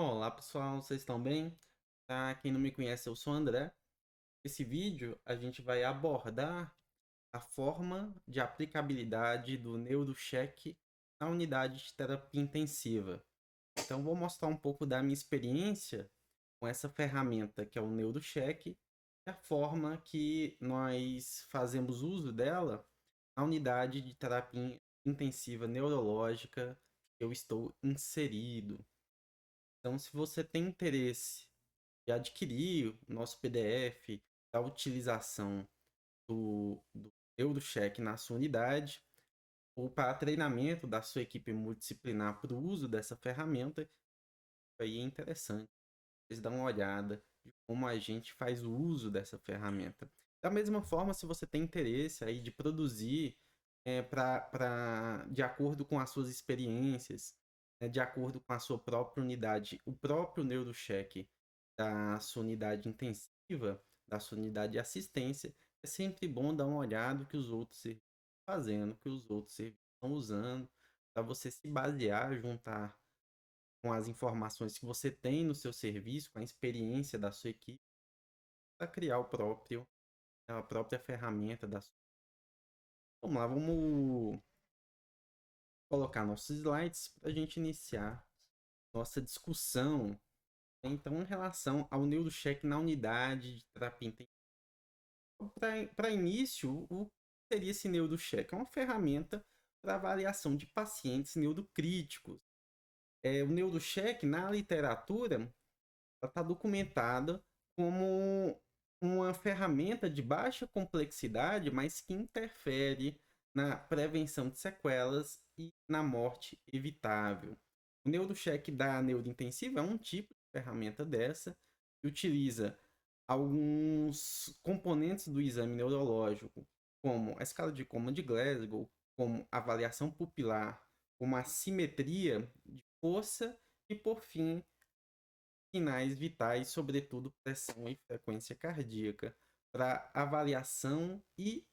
Olá pessoal, vocês estão bem? Para quem não me conhece, eu sou o André. Nesse vídeo a gente vai abordar a forma de aplicabilidade do NeuroCheck na unidade de terapia intensiva. Então vou mostrar um pouco da minha experiência com essa ferramenta que é o NeuroCheck e a forma que nós fazemos uso dela na unidade de terapia intensiva neurológica que eu estou inserido. Então, se você tem interesse de adquirir o nosso PDF, da utilização do EuroCheck na sua unidade, ou para treinamento da sua equipe multidisciplinar para o uso dessa ferramenta, aí é interessante vocês dar uma olhada de como a gente faz o uso dessa ferramenta. Da mesma forma, se você tem interesse aí de produzir de acordo com as suas experiências, de acordo com a sua própria unidade, o próprio NeuroCheck da sua unidade intensiva, da sua unidade de assistência, é sempre bom dar uma olhada no que os outros serviços estão fazendo, o que os outros serviços estão usando, para você se basear, juntar com as informações que você tem no seu serviço, com a experiência da sua equipe, para criar a própria ferramenta da sua. Vamos lá, vamos colocar nossos slides para a gente iniciar nossa discussão. Então, em relação ao NeuroCheck na unidade de terapia intensiva. Para início, o que seria esse NeuroCheck? É uma ferramenta para avaliação de pacientes neurocríticos. O NeuroCheck, na literatura, está documentada como uma ferramenta de baixa complexidade, mas que interfere na prevenção de sequelas e na morte evitável. O NeuroCheck da neurointensiva é um tipo de ferramenta dessa que utiliza alguns componentes do exame neurológico, como a escala de Coma de Glasgow, como avaliação pupilar, como a simetria de força e, por fim, sinais vitais, sobretudo pressão e frequência cardíaca, para avaliação e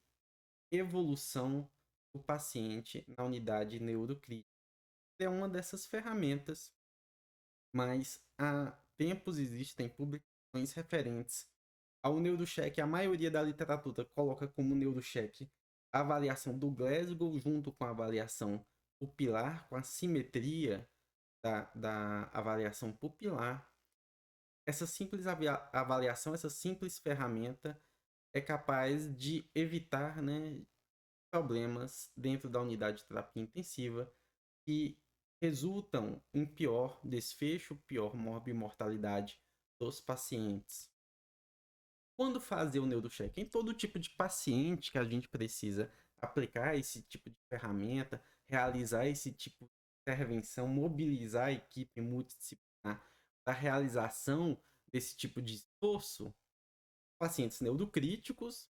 evolução do paciente na unidade neuroclínica. É uma dessas ferramentas, mas há tempos existem publicações referentes ao NeuroCheck. A maioria da literatura coloca como NeuroCheck a avaliação do Glasgow junto com a avaliação pupilar, com a simetria da avaliação pupilar. Essa simples avaliação, essa simples ferramenta é capaz de evitar, né, problemas dentro da unidade de terapia intensiva que resultam em pior desfecho, pior morbimortalidade dos pacientes. Quando fazer o NeuroCheck? Em todo tipo de paciente que a gente precisa aplicar esse tipo de ferramenta, realizar esse tipo de intervenção, mobilizar a equipe multidisciplinar para a realização desse tipo de esforço, pacientes neurocríticos,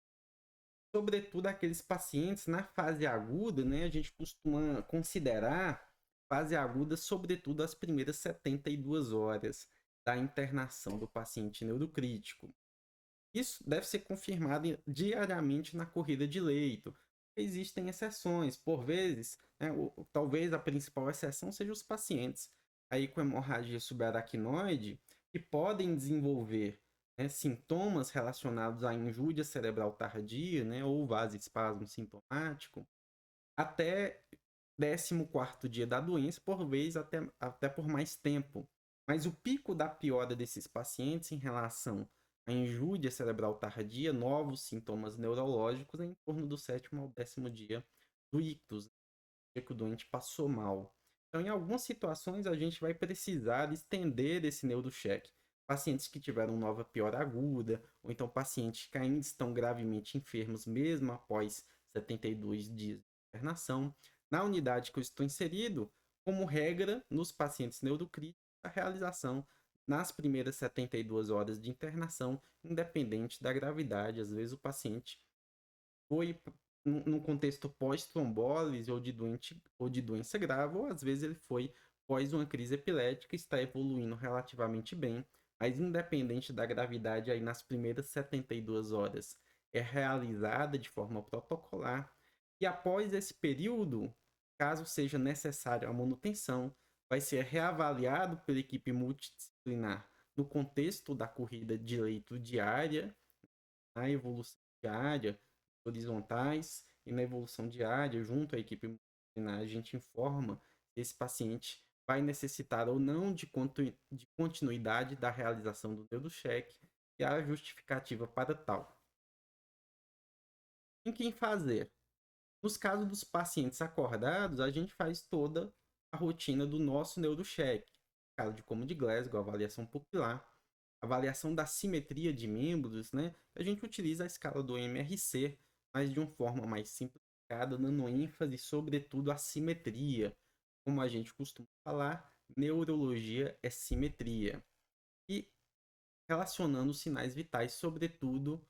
sobretudo aqueles pacientes na fase aguda, né? A gente costuma considerar fase aguda, sobretudo as primeiras 72 horas da internação do paciente neurocrítico. Isso deve ser confirmado diariamente na corrida de leito. Existem exceções, por vezes, né, talvez a principal exceção seja os pacientes aí com hemorragia subaracnoide que podem desenvolver, né, sintomas relacionados à injúria cerebral tardia, né, ou vasoespasmo sintomático, até 14º dia da doença, por vezes até por mais tempo. Mas o pico da piora desses pacientes em relação à injúria cerebral tardia, novos sintomas neurológicos, é em torno do 7º ao 10º dia do ictus, dia que o doente passou mal. Então, em algumas situações, a gente vai precisar estender esse neurocheck. Pacientes que tiveram nova piora aguda, ou então pacientes que ainda estão gravemente enfermos, mesmo após 72 dias de internação. Na unidade que eu estou inserido, como regra, nos pacientes neurocríticos, a realização nas primeiras 72 horas de internação, independente da gravidade. Às vezes o paciente foi num contexto pós-trombólise ou de doença grave, ou às vezes ele foi pós uma crise epilética e está evoluindo relativamente bem, mas independente da gravidade, aí nas primeiras 72 horas é realizada de forma protocolar, e após esse período, caso seja necessário a manutenção, vai ser reavaliado pela equipe multidisciplinar no contexto da corrida de leito diária, na evolução diária, horizontais, e na evolução diária, junto à equipe multidisciplinar, a gente informa se esse paciente vai necessitar ou não de continuidade da realização do neurocheck e a justificativa para tal. Em quem fazer? Nos casos dos pacientes acordados, a gente faz toda a rotina do nosso neurocheck. Caso de como de Glasgow, avaliação pupilar, avaliação da simetria de membros, né? A gente utiliza a escala do MRC, mas de uma forma mais simplificada, dando ênfase sobretudo à simetria. Como a gente costuma falar, neurologia é simetria. E relacionando os sinais vitais, sobretudo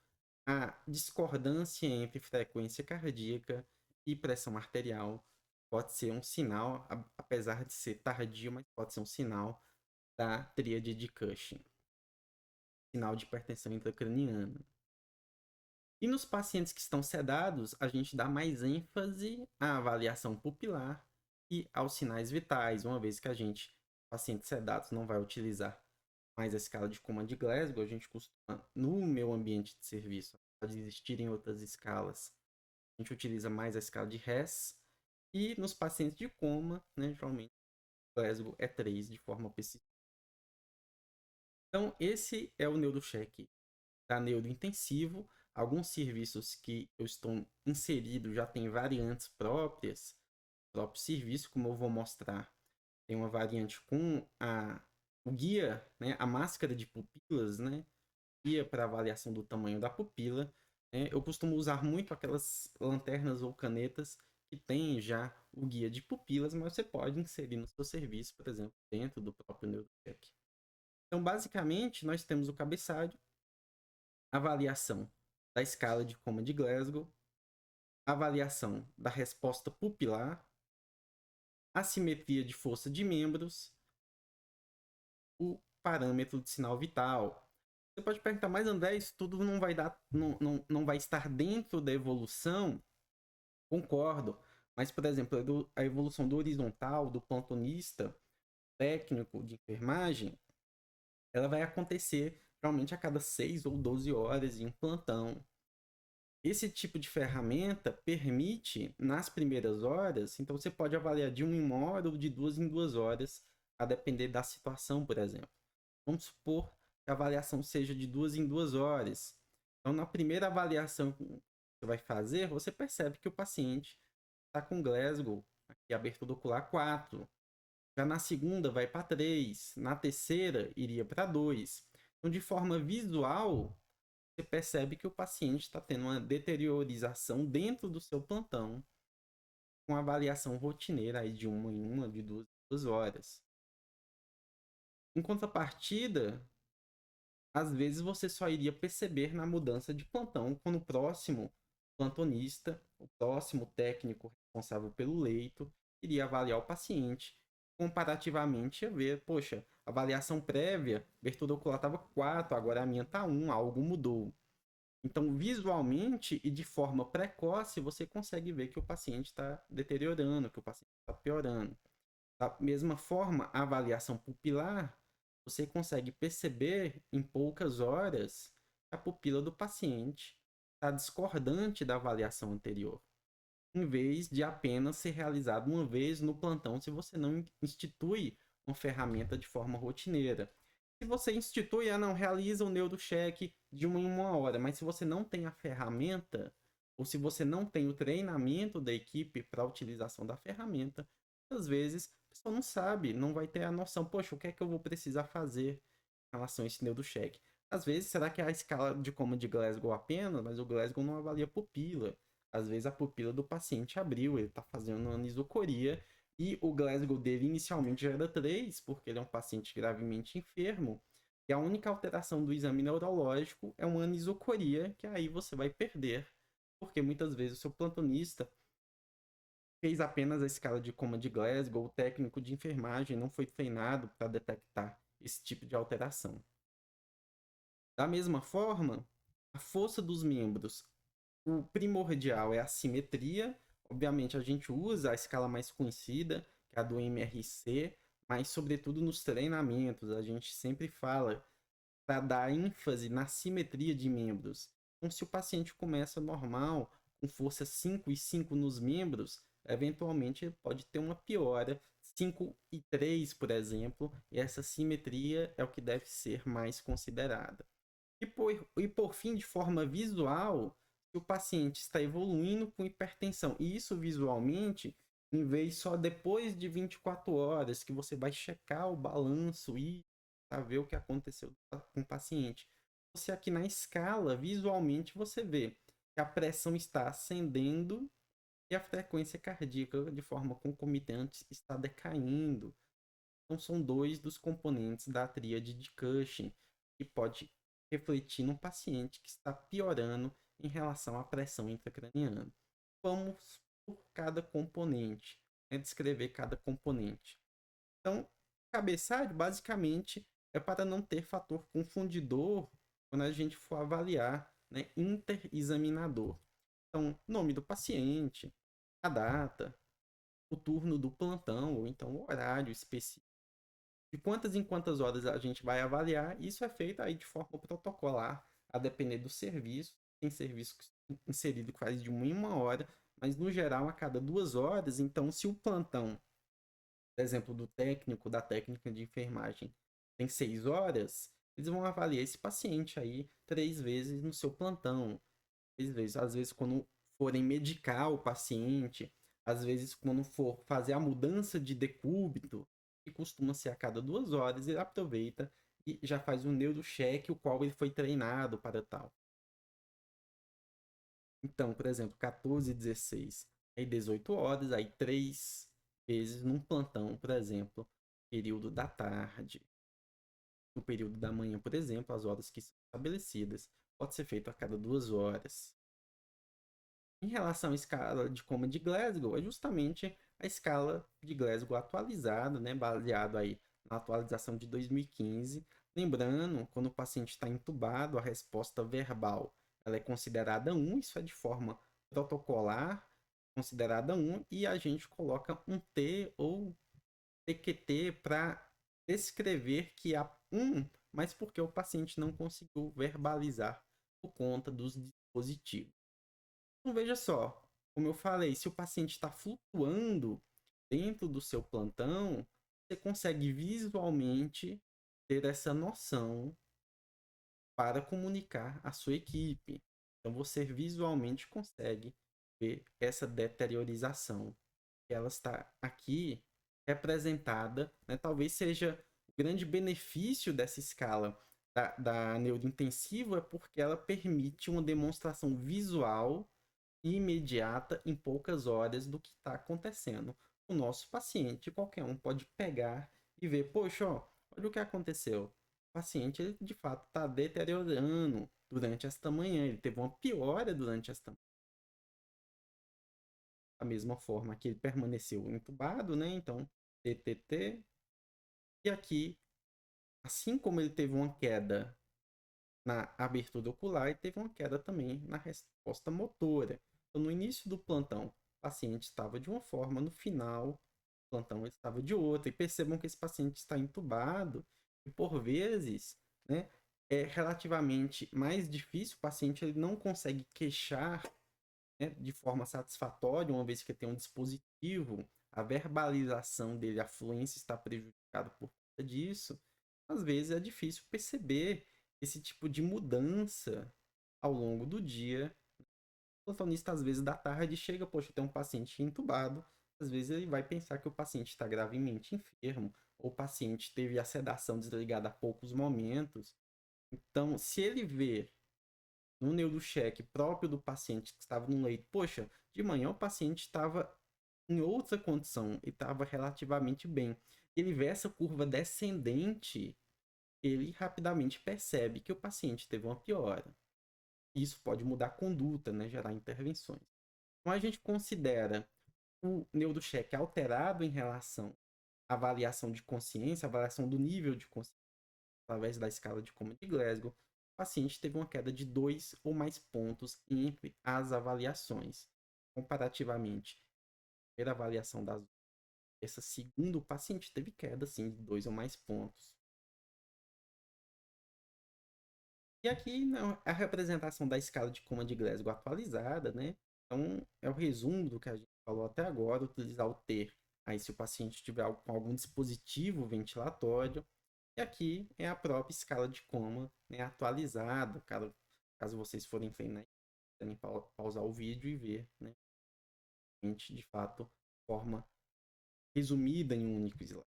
a discordância entre frequência cardíaca e pressão arterial pode ser um sinal, apesar de ser tardio, mas pode ser um sinal da tríade de Cushing, sinal de hipertensão intracraniana. E nos pacientes que estão sedados, a gente dá mais ênfase à avaliação pupilar e aos sinais vitais, uma vez que a gente, pacientes sedados, não vai utilizar mais a escala de Coma de Glasgow, a gente costuma, no meu ambiente de serviço, pode existir em outras escalas, a gente utiliza mais a escala de Hess, e nos pacientes de coma, né, geralmente, Glasgow é 3 de forma específica. Então, esse é o neurocheck da neurointensivo. Alguns serviços que eu estou inserido já tem variantes próprias, próprio serviço, como eu vou mostrar. Tem uma variante com o guia, né, a máscara de pupilas, né, guia para avaliação do tamanho da pupila. Né. Eu costumo usar muito aquelas lanternas ou canetas que tem já o guia de pupilas, mas você pode inserir no seu serviço, por exemplo, dentro do próprio NeuroCheck. Então, basicamente, nós temos o cabeçalho, avaliação da escala de Coma de Glasgow, avaliação da resposta pupilar, assimetria de força de membros, o parâmetro de sinal vital. Você pode perguntar, mas André, isso tudo não vai dar, não vai estar dentro da evolução? Concordo. Mas, por exemplo, a evolução do horizontal, do plantonista técnico de enfermagem, ela vai acontecer realmente a cada 6 ou 12 horas em um plantão. Esse tipo de ferramenta permite, nas primeiras horas, então você pode avaliar de 1 em 1 hora ou de 2 em 2 horas, a depender da situação, por exemplo. Vamos supor que a avaliação seja de 2 em 2 horas. Então, na primeira avaliação que você vai fazer, você percebe que o paciente está com Glasgow, aqui abertura ocular 4. Já na segunda vai para 3, na terceira iria para 2. Então, de forma visual, você percebe que o paciente está tendo uma deteriorização dentro do seu plantão, com avaliação rotineira aí de 1 em 1, de 2 em 2 horas. Em contrapartida, às vezes você só iria perceber na mudança de plantão quando o próximo plantonista, o próximo técnico responsável pelo leito, iria avaliar o paciente, comparativamente a ver, poxa, avaliação prévia, abertura ocular estava 4, agora a minha está 1, algo mudou. Então, visualmente e de forma precoce, você consegue ver que o paciente está deteriorando, que o paciente está piorando. Da mesma forma, a avaliação pupilar, você consegue perceber em poucas horas que a pupila do paciente está discordante da avaliação anterior, em vez de apenas ser realizado uma vez no plantão se você não institui uma ferramenta de forma rotineira. Se você institui, não, realiza o neurocheck de 1 em 1 hora, mas se você não tem a ferramenta, ou se você não tem o treinamento da equipe para a utilização da ferramenta, às vezes a pessoa não sabe, não vai ter a noção, poxa, o que é que eu vou precisar fazer em relação a esse neurocheck? Às vezes, será que é a escala de Coma de Glasgow apenas, mas o Glasgow não avalia pupila. Às vezes a pupila do paciente abriu, ele está fazendo uma anisocoria, e o Glasgow dele inicialmente já era 3, porque ele é um paciente gravemente enfermo. E a única alteração do exame neurológico é uma anisocoria, que aí você vai perder, porque muitas vezes o seu plantonista fez apenas a escala de Coma de Glasgow, o técnico de enfermagem não foi treinado para detectar esse tipo de alteração. Da mesma forma, a força dos membros, o primordial é a simetria. Obviamente, a gente usa a escala mais conhecida, que é a do MRC, mas sobretudo nos treinamentos, a gente sempre fala para dar ênfase na simetria de membros. Então, se o paciente começa normal, com força 5 e 5 nos membros, eventualmente ele pode ter uma piora, 5 e 3, por exemplo, e essa simetria é o que deve ser mais considerada. E por fim, de forma visual, se o paciente está evoluindo com hipertensão, e isso visualmente, em vez só depois de 24 horas, que você vai checar o balanço e para ver o que aconteceu com o paciente. Você aqui na escala, visualmente, você vê que a pressão está ascendendo e a frequência cardíaca, de forma concomitante, está decaindo. Então, são dois dos componentes da tríade de Cushing que pode refletir no paciente que está piorando em relação à pressão intracraniana. Vamos por cada componente, descrever cada componente. Então, cabeçalho, basicamente, é para não ter fator confundidor quando a gente for avaliar, interexaminador. Então, nome do paciente, a data, o turno do plantão, ou então o horário específico. De quantas em quantas horas a gente vai avaliar, isso é feito aí de forma protocolar, a depender do serviço. Tem serviço inserido quase de 1 hora, mas no geral a cada 2 horas. Então, se o plantão, por exemplo, do técnico, da técnica de enfermagem, tem 6 horas, eles vão avaliar esse paciente aí 3 vezes no seu plantão. 3 vezes, às vezes quando forem medicar o paciente, às vezes quando for fazer a mudança de decúbito, que costuma ser a cada 2 horas, ele aproveita e já faz um neurocheck, o qual ele foi treinado para tal. Então, por exemplo, 14, 16, aí 18 horas, aí 3 vezes num plantão, por exemplo, período da tarde, no período da manhã, por exemplo, as horas que são estabelecidas, pode ser feito a cada 2 horas. Em relação à escala de coma de Glasgow, é justamente a escala de Glasgow atualizada, baseado aí na atualização de 2015. Lembrando, quando o paciente está entubado, a resposta verbal ela é considerada 1, isso é de forma protocolar, considerada 1, e a gente coloca um T ou TQT para descrever que há 1, mas porque o paciente não conseguiu verbalizar por conta dos dispositivos. Então, veja só, como eu falei, se o paciente está flutuando dentro do seu plantão, você consegue visualmente ter essa noção para comunicar à sua equipe. Então, você visualmente consegue ver essa deteriorização. Ela está aqui representada, talvez seja o grande benefício dessa escala da neurointensiva, é porque ela permite uma demonstração visual imediata em poucas horas do que está acontecendo. O nosso paciente, qualquer um pode pegar e ver, poxa, ó, olha o que aconteceu. O paciente, ele, de fato, está deteriorando durante esta manhã, ele teve uma piora durante esta manhã. Da mesma forma que ele permaneceu entubado, então, TTT. E aqui, assim como ele teve uma queda na abertura ocular, ele teve uma queda também na resposta motora. Então, no início do plantão, o paciente estava de uma forma, no final do plantão, ele estava de outra. E percebam que esse paciente está entubado e, por vezes, é relativamente mais difícil. O paciente ele não consegue queixar, de forma satisfatória, uma vez que tem um dispositivo, a verbalização dele, a fluência está prejudicada por conta disso. Às vezes é difícil perceber esse tipo de mudança ao longo do dia. O plantonista, às vezes, da tarde, chega, poxa, tem um paciente entubado. Às vezes ele vai pensar que o paciente está gravemente enfermo, ou o paciente teve a sedação desligada há poucos momentos. Então, se ele vê no neurocheck próprio do paciente que estava no leito, poxa, de manhã o paciente estava em outra condição e estava relativamente bem. Ele vê essa curva descendente, ele rapidamente percebe que o paciente teve uma piora. Isso pode mudar a conduta, gerar intervenções. Então a gente considera o neurocheck alterado em relação à avaliação de consciência, avaliação do nível de consciência através da escala de coma de Glasgow. O paciente teve uma queda de 2 ou mais pontos entre as avaliações, comparativamente. A primeira avaliação das Essa segunda, o paciente teve queda, assim, de 2 ou mais pontos. E aqui a representação da escala de coma de Glasgow atualizada, né? Então, é o resumo do que a gente falou até agora, utilizar o T. Aí, se o paciente estiver com algum dispositivo ventilatório. E aqui é a própria escala de coma, né, atualizada, caso vocês forem treinar, podem pausar o vídeo e ver, né? De fato, forma resumida em um único slide.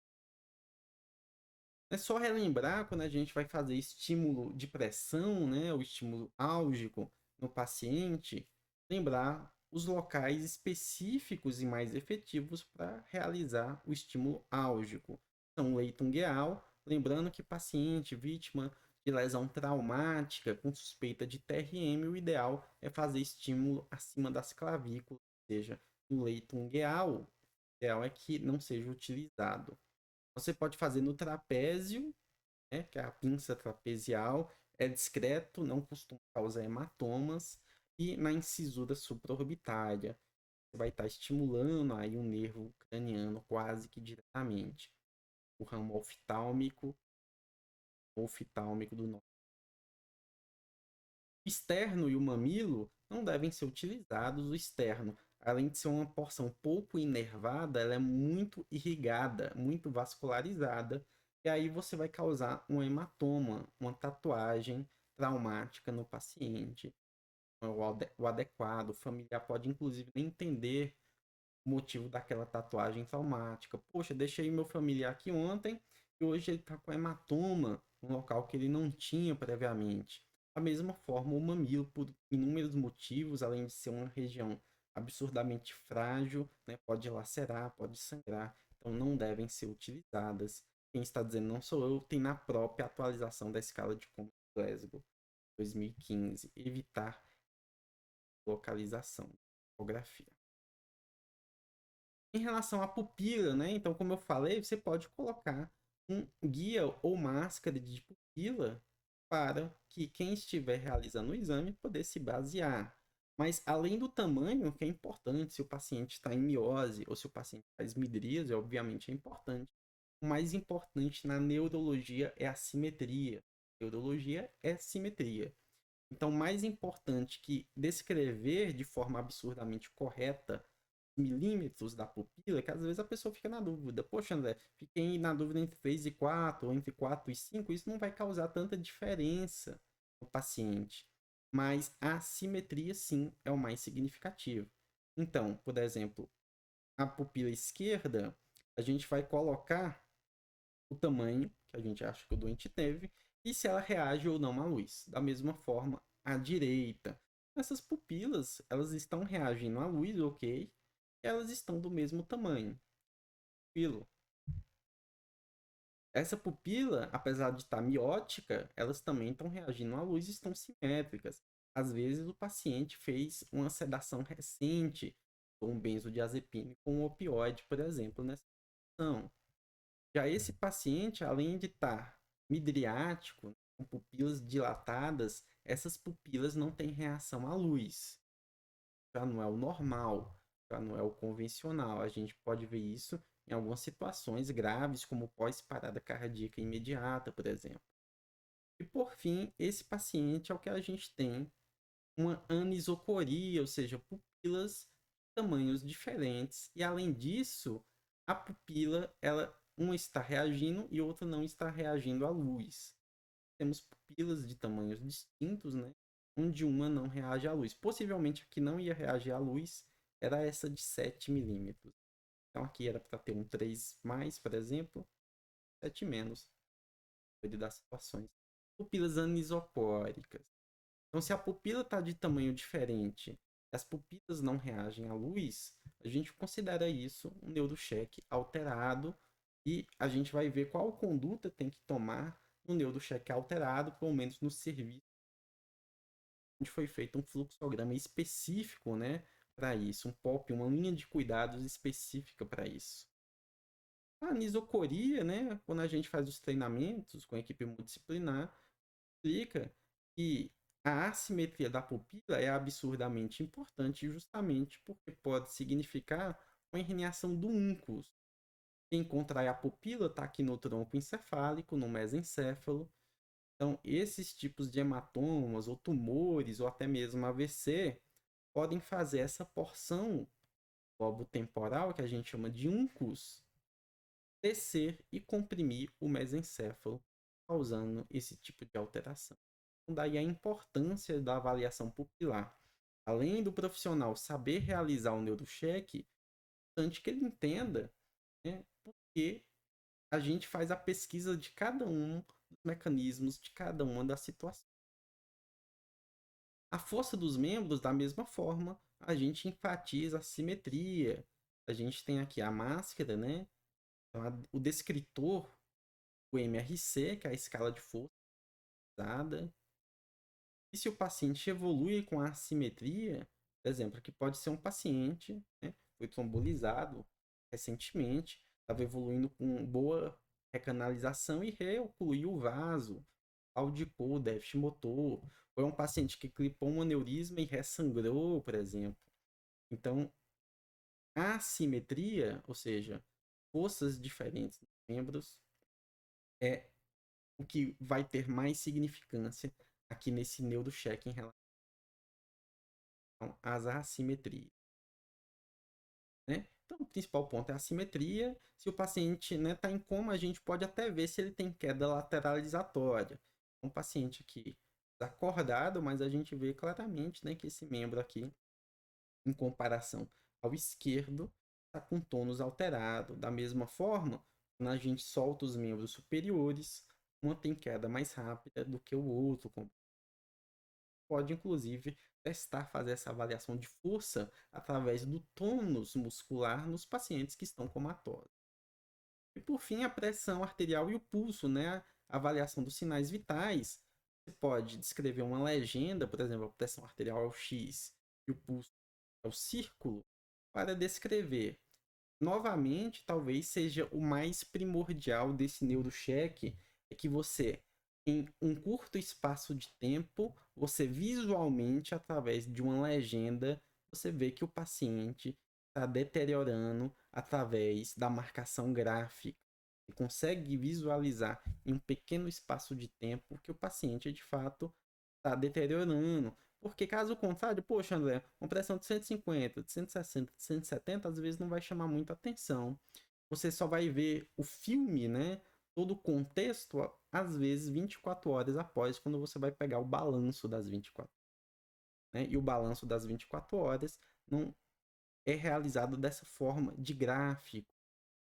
É só relembrar quando a gente vai fazer estímulo de pressão, né, o estímulo álgico no paciente, lembrar os locais específicos e mais efetivos para realizar o estímulo álgico. Então, leito ungueal, lembrando que paciente vítima de lesão traumática com suspeita de TRM, o ideal é fazer estímulo acima das clavículas, ou seja, no leito ungueal, o ideal é que não seja utilizado. Você pode fazer no trapézio, né, que é a pinça trapezial, é discreto, não costuma causar hematomas, e na incisura supraorbitária, você vai estar estimulando aí o nervo craniano quase que diretamente, o ramo oftálmico do nódulo. O externo e o mamilo não devem ser utilizados. O externo, além de ser uma porção pouco inervada, ela é muito irrigada, muito vascularizada, e aí você vai causar um hematoma, uma tatuagem traumática no paciente. O adequado, o familiar pode inclusive nem entender o motivo daquela tatuagem traumática. Poxa, deixei meu familiar aqui ontem e hoje ele está com hematoma no local que ele não tinha previamente. Da mesma forma, o mamilo, por inúmeros motivos, além de ser uma região absurdamente frágil, né, pode lacerar, pode sangrar, então não devem ser utilizadas. Quem está dizendo não sou eu, tem na própria atualização da escala de Compton Glasgow 2015, evitar localização, fotografia. Em relação à pupila, né? Então, como eu falei, você pode colocar um guia ou máscara de pupila para que quem estiver realizando o exame poder se basear. Mas além do tamanho, que é importante, se o paciente está em miose ou se o paciente faz midríase, obviamente é importante. O mais importante na neurologia é a simetria. Neurologia é simetria. Então, mais importante que descrever de forma absurdamente correta milímetros da pupila, que às vezes a pessoa fica na dúvida. Poxa, André, fiquei na dúvida entre 3 e 4, ou entre 4 e 5, isso não vai causar tanta diferença no paciente. Mas a simetria, sim, é o mais significativo. Então, por exemplo, a pupila esquerda, a gente vai colocar o tamanho que a gente acha que o doente teve e se ela reage ou não à luz. Da mesma forma, a direita. Essas pupilas, elas estão reagindo à luz, ok? Elas estão do mesmo tamanho. Pupilo. Essa pupila, apesar de estar miótica, elas também estão reagindo à luz e estão simétricas. Às vezes o paciente fez uma sedação recente com um benzodiazepínico com um opioide, por exemplo, nessa situação. Já esse paciente, além de estar midriático, com pupilas dilatadas, essas pupilas não têm reação à luz. Já não é o normal, já não é o convencional. A gente pode ver isso em algumas situações graves, como pós-parada cardíaca imediata, por exemplo. E por fim, esse paciente é o que a gente tem uma anisocoria, ou seja, pupilas de tamanhos diferentes. E além disso, a pupila, uma está reagindo e outra não está reagindo à luz. Temos pupilas de tamanhos distintos, né? Onde uma não reage à luz. Possivelmente a que não ia reagir à luz era essa de 7 milímetros. Então aqui era para ter um 3 mais, por exemplo, 7 menos. Pode dar situações. Pupilas anisocóricas. Então, se a pupila está de tamanho diferente, as pupilas não reagem à luz, a gente considera isso um neurocheque alterado e a gente vai ver qual conduta tem que tomar no neurocheque alterado, pelo menos no serviço, onde foi feito um fluxograma específico, né, para isso, um POP, uma linha de cuidados específica para isso. A anisocoria, né, quando a gente faz os treinamentos com a equipe multidisciplinar, explica que a assimetria da pupila é absurdamente importante justamente porque pode significar uma herniação do únculus. Quem contrai a pupila está aqui no tronco encefálico, no mesencéfalo. Então, esses tipos de hematomas, ou tumores, ou até mesmo AVC, podem fazer essa porção lobo-temporal, que a gente chama de uncus, descer e comprimir o mesencéfalo, causando esse tipo de alteração. Então, daí a importância da avaliação pupilar. Além do profissional saber realizar o neurocheck, é importante que ele entenda, né, porque a gente faz a pesquisa de cada um dos mecanismos, de cada uma das situações. A força dos membros, da mesma forma, a gente enfatiza a simetria. A gente tem aqui a máscara, né? Então, o descritor, o MRC, que é a escala de força usada. E se o paciente evolui com a assimetria, por exemplo, aqui pode ser um paciente, né, foi trombolizado recentemente, estava evoluindo com boa recanalização e reocluiu o vaso, audicou o déficit motor. Foi um paciente que clipou um aneurisma e ressangrou, por exemplo. Então, a assimetria, ou seja, forças diferentes dos membros, é o que vai ter mais significância aqui nesse neurocheck em relação às assimetrias. Né? Então, o principal ponto é a assimetria. Se o paciente está, né, em coma, a gente pode até ver se ele tem queda lateralizatória. Um paciente aqui acordado, mas a gente vê claramente, né, que esse membro aqui, em comparação ao esquerdo, está com tônus alterado. Da mesma forma, quando a gente solta os membros superiores, uma tem queda mais rápida do que o outro. Pode, inclusive, testar, fazer essa avaliação de força através do tônus muscular nos pacientes que estão comatosos. E, por fim, a pressão arterial e o pulso, né? A avaliação dos sinais vitais. Você pode descrever uma legenda, por exemplo, a pressão arterial é o X e o pulso é o círculo, para descrever. Novamente, talvez seja o mais primordial desse neurocheck, é que você, em um curto espaço de tempo, você visualmente, através de uma legenda, você vê que o paciente está deteriorando através da marcação gráfica. Você consegue visualizar em um pequeno espaço de tempo que o paciente, de fato, está deteriorando. Porque caso contrário, poxa, André, uma pressão de 150, de 160, de 170, às vezes não vai chamar muita atenção. Você só vai ver o filme, né? Todo o contexto, às vezes 24 horas após, quando você vai pegar o balanço das 24. Né? E o balanço das 24 horas não é realizado dessa forma de gráfico.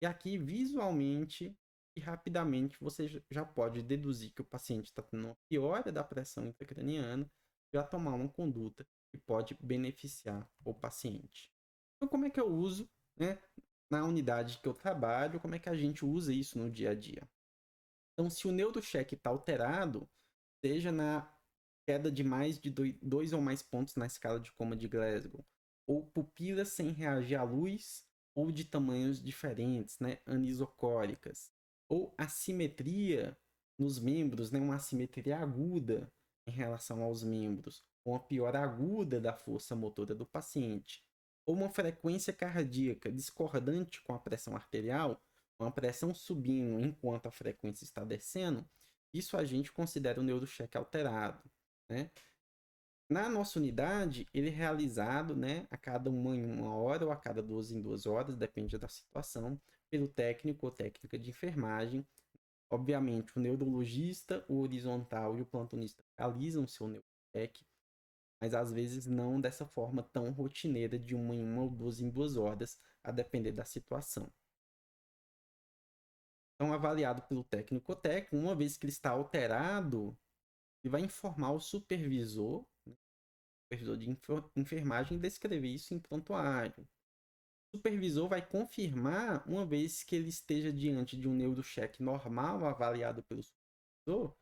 E aqui, visualmente e rapidamente, você já pode deduzir que o paciente está tendo uma piora da pressão intracraniana, já tomar uma conduta que pode beneficiar o paciente. Então, como é que eu uso, né, na unidade que eu trabalho, como é que a gente usa isso no dia a dia? Então, se o neurocheck está alterado, seja na queda de mais de 2 ou mais pontos na escala de coma de Glasgow, ou pupilas sem reagir à luz, ou de tamanhos diferentes, né, anisocóricas, ou assimetria nos membros, né, uma assimetria aguda em relação aos membros, ou uma piora aguda da força motora do paciente, ou uma frequência cardíaca discordante com a pressão arterial, uma pressão subindo enquanto a frequência está descendo, isso a gente considera o neurocheck alterado. Né? Na nossa unidade, ele é realizado, né, a cada uma em 1 hora ou a cada 2 em 2 horas, depende da situação, pelo técnico ou técnica de enfermagem. Obviamente, o neurologista, o horizontal e o plantonista realizam seu neurocheck, mas às vezes não dessa forma tão rotineira de 1 em 1 ou 2 em 2 horas, a depender da situação. Então, avaliado pelo técnico ou técnico, uma vez que ele está alterado, ele vai informar o supervisor de enfermagem descrever isso em prontuário. O supervisor vai confirmar, uma vez que ele esteja diante de um neurocheck normal avaliado pelo supervisor,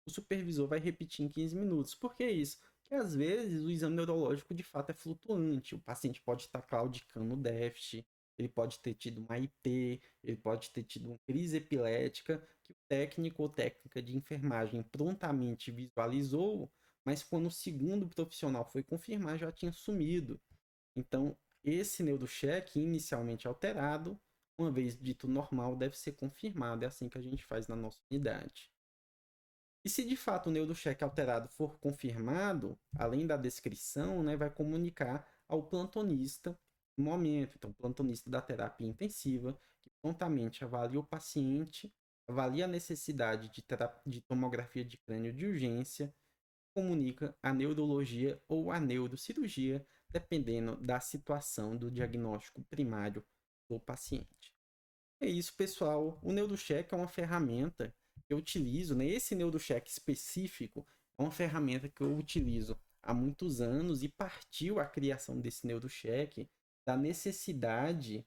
o supervisor vai repetir em 15 minutos. Por que isso? Porque às vezes o exame neurológico de fato é flutuante. O paciente pode estar claudicando o déficit, ele pode ter tido uma IP, ele pode ter tido uma crise epilética, que o técnico ou técnica de enfermagem prontamente visualizou, mas quando o segundo profissional foi confirmar, já tinha sumido. Então, esse neurocheck, inicialmente alterado, uma vez dito normal, deve ser confirmado. É assim que a gente faz na nossa unidade. E se de fato o neurocheque alterado for confirmado, além da descrição, né, vai comunicar ao plantonista no momento. Então, o plantonista da terapia intensiva, que prontamente avalia o paciente, avalia a necessidade de tomografia de crânio de urgência, comunica a neurologia ou a neurocirurgia, dependendo da situação do diagnóstico primário do paciente. É isso, pessoal. O NeuroCheck é uma ferramenta que eu utilizo, né? Esse NeuroCheck específico é uma ferramenta que eu utilizo há muitos anos e partiu a criação desse NeuroCheck da necessidade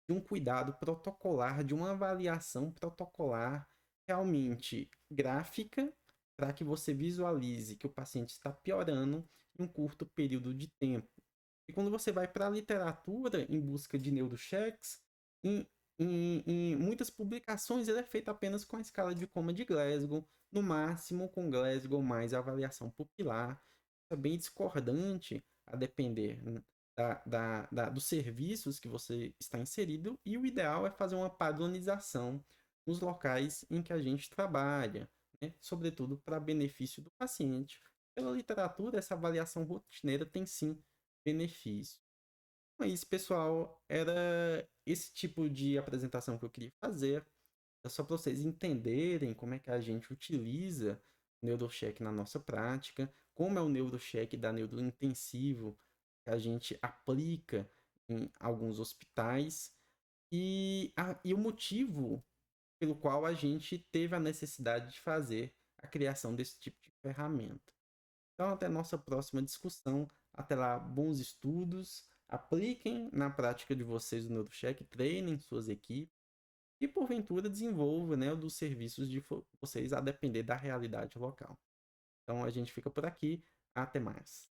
de um cuidado protocolar, de uma avaliação protocolar realmente gráfica, para que você visualize que o paciente está piorando em um curto período de tempo. E quando você vai para a literatura em busca de neurochecks, em, em muitas publicações ele é feito apenas com a escala de coma de Glasgow, no máximo com Glasgow mais avaliação pupilar. É bem discordante a depender dos serviços que você está inserido, e o ideal é fazer uma padronização nos locais em que a gente trabalha, né? Sobretudo para benefício do paciente. Pela literatura, essa avaliação rotineira tem sim benefício. Então é isso, pessoal. Era esse tipo de apresentação que eu queria fazer. É só para vocês entenderem como é que a gente utiliza o NeuroCheck na nossa prática, como é o NeuroCheck da neurointensivo que a gente aplica em alguns hospitais e o motivo pelo qual a gente teve a necessidade de fazer a criação desse tipo de ferramenta. Então, até a nossa próxima discussão. Até lá, bons estudos. Apliquem na prática de vocês o NeuroCheck, treinem suas equipes e, porventura, desenvolvam, né, dos serviços de vocês a depender da realidade local. Então, a gente fica por aqui. Até mais.